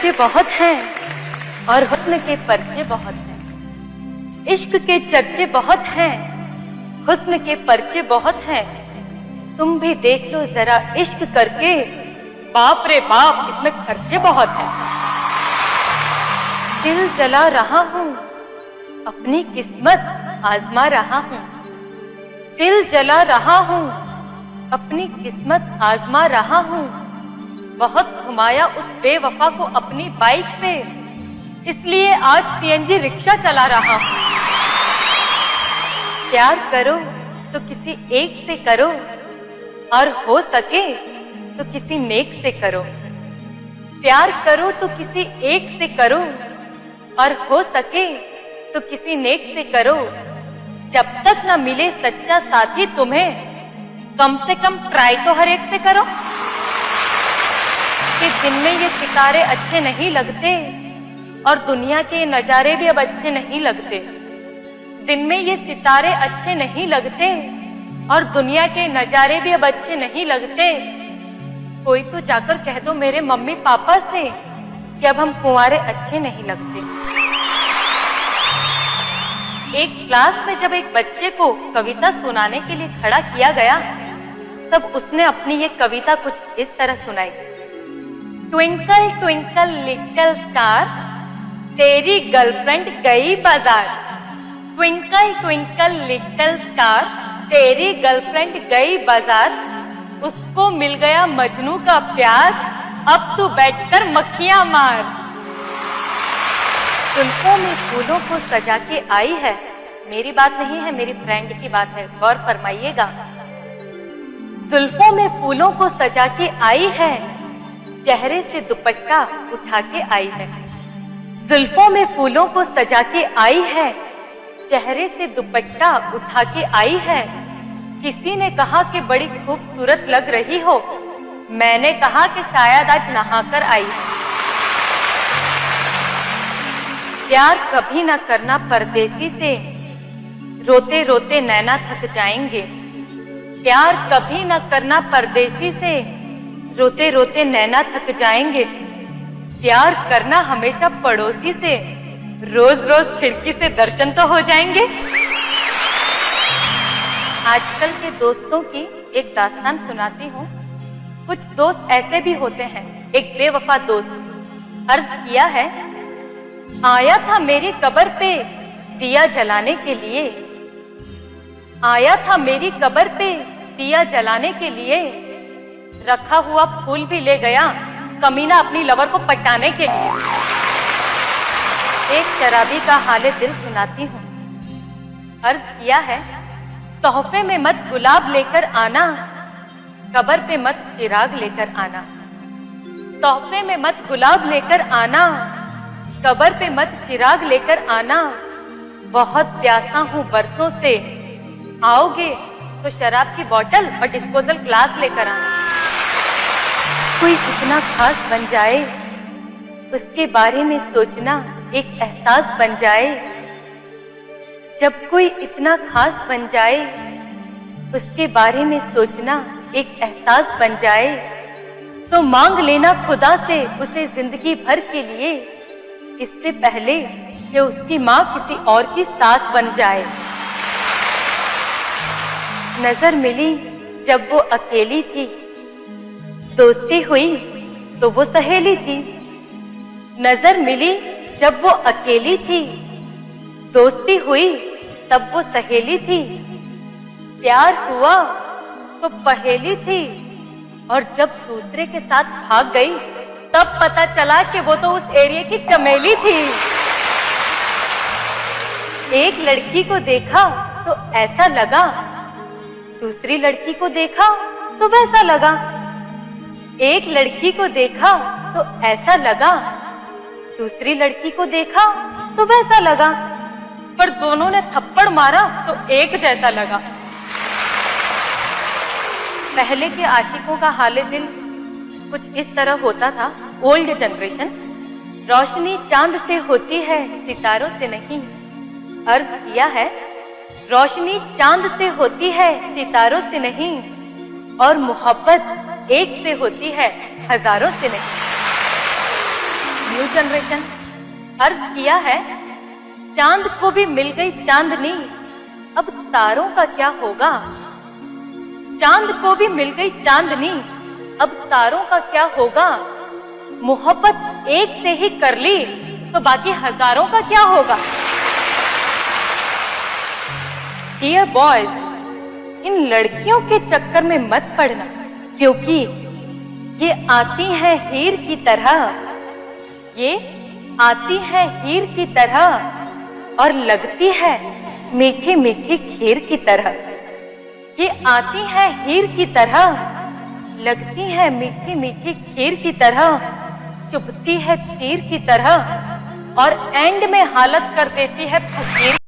बच्चे बहुत हैं और हुस्न के पर्चे बहुत हैं। इश्क के चर्चे बहुत हैं, हुस्न के पर्चे बहुत हैं। तुम भी देख लो जरा इश्क करके, बाप रे बाप इसमें खर्चे बहुत हैं। दिल जला रहा हूँ, अपनी किस्मत आजमा रहा हूँ। दिल जला रहा हूँ, अपनी किस्मत आजमा रहा हूँ। बहुत घुमाया उस बेवफा को अपनी बाइक पे, इसलिए आज सीएनजी रिक्शा चला रहा हूँ। प्यार करो तो किसी एक से करो, और हो सके तो किसी नेक से करो। प्यार करो तो किसी एक से करो, और हो सके तो किसी नेक से करो। जब तक न मिले सच्चा साथी तुम्हें, कम से कम ट्राई तो हर एक से करो। कि दिन में ये सितारे अच्छे नहीं लगते, और दुनिया के नजारे भी अब अच्छे नहीं लगते। दिन में ये सितारे अच्छे नहीं लगते, और दुनिया के नजारे भी अब अच्छे नहीं लगते। कोई तो जाकर कह दो मेरे मम्मी पापा से कि अब हम कुंवारे अच्छे नहीं लगते। एक क्लास में जब एक बच्चे को कविता सुनाने के लिए खड़ा किया गया, तब उसने अपनी ये कविता कुछ इस तरह सुनाई। ट्विंकल ट्विंकल लिटिल स्टार, तेरी गर्लफ्रेंड गई बाजार। ट्विंकल ट्विंकल लिटिल स्टार, तेरी गर्लफ्रेंड गई बाजार। उसको मिल गया मजनू का प्यार, अब तू बैठकर मक्खियां मार। जुल्फों में फूलों को सजा के आई है, मेरी बात नहीं है, मेरी फ्रेंड की बात है, गौर फरमाइएगा। जुल्फों में फूलों को सजा के आई है, चेहरे से दुपट्टा उठा के आई है। जुल्फों में फूलों को सजा के आई है, चेहरे से दुपट्टा उठा के आई है। किसी ने कहा कि बड़ी खूबसूरत लग रही हो, मैंने कहा कि शायद आज नहाकर आई है। प्यार कभी ना करना परदेसी से, रोते रोते नैना थक जाएंगे। प्यार कभी ना करना परदेसी से, रोते रोते नैना थक जाएंगे। प्यार करना हमेशा पड़ोसी से, रोज रोज खिड़की से दर्शन तो हो जाएंगे। आजकल के दोस्तों की एक दास्तान सुनाती हूँ। कुछ दोस्त ऐसे भी होते हैं, एक बेवफा दोस्त। अर्ज किया है, आया था मेरी कब्र पे दिया जलाने के लिए। आया था मेरी कब्र पे दिया जलाने के लिए। रखा हुआ फूल भी ले गया, कमीना अपनी लवर को पटाने के लिए। एक शराबी का हाले दिल सुनाती हूँ। अर्ज किया है, तोहफे में मत गुलाब लेकर आना, कब्र पे मत चिराग लेकर आना। तोहफे में मत गुलाब लेकर आना, कब्र पे मत चिराग लेकर आना। बहुत प्यासा हूँ बरसों से, आओगे तो शराब की बोतल और डिस्पोजल ग्लास लेकर आना। कोई इतना खास बन जाए, उसके बारे में सोचना एक एहसास बन जाए। जब कोई इतना खास बन जाए, उसके बारे में सोचना एक एहसास बन जाए, तो मांग लेना खुदा से उसे जिंदगी भर के लिए, इससे पहले कि उसकी माँ किसी और की सास बन जाए। नजर मिली जब वो अकेली थी, दोस्ती हुई तो वो सहेली थी। नजर मिली जब वो अकेली थी, दोस्ती हुई तब वो सहेली थी। प्यार हुआ तो पहेली थी, और जब दूसरे के साथ भाग गई, तब पता चला कि वो तो उस एरिया की चमेली थी। एक लड़की को देखा तो ऐसा लगा, दूसरी लड़की को देखा तो वैसा लगा। एक लड़की को देखा तो ऐसा लगा, दूसरी लड़की को देखा तो वैसा लगा, पर दोनों ने थप्पड़ मारा तो एक जैसा लगा। पहले के आशिकों का हाले दिल कुछ इस तरह होता था। ओल्ड जनरेशन, रोशनी चांद से होती है सितारों से नहीं। अर्ज किया है, रोशनी चांद से होती है सितारों से नहीं, और मोहब्बत एक से होती है हजारों से नहीं। जनरेशन। अर्ज किया है, चांद को भी मिल गई चांदनी, अब तारों का क्या होगा। चांद को भी मिल गई चांदनी, अब तारों का क्या होगा। मोहब्बत एक से ही कर ली तो बाकी हजारों का क्या होगा। डियर बॉयज, इन लड़कियों के चक्कर में मत पड़ना, क्योंकि ये आती हैं हीर की तरह, ये आती है हीर की तरह और लगती है मीठी मीठी खीर की तरह। ये आती है हीर की तरह, लगती है मीठी मीठी खीर की तरह, चुभती है तीर की तरह और एंड में हालत कर देती है फकीर।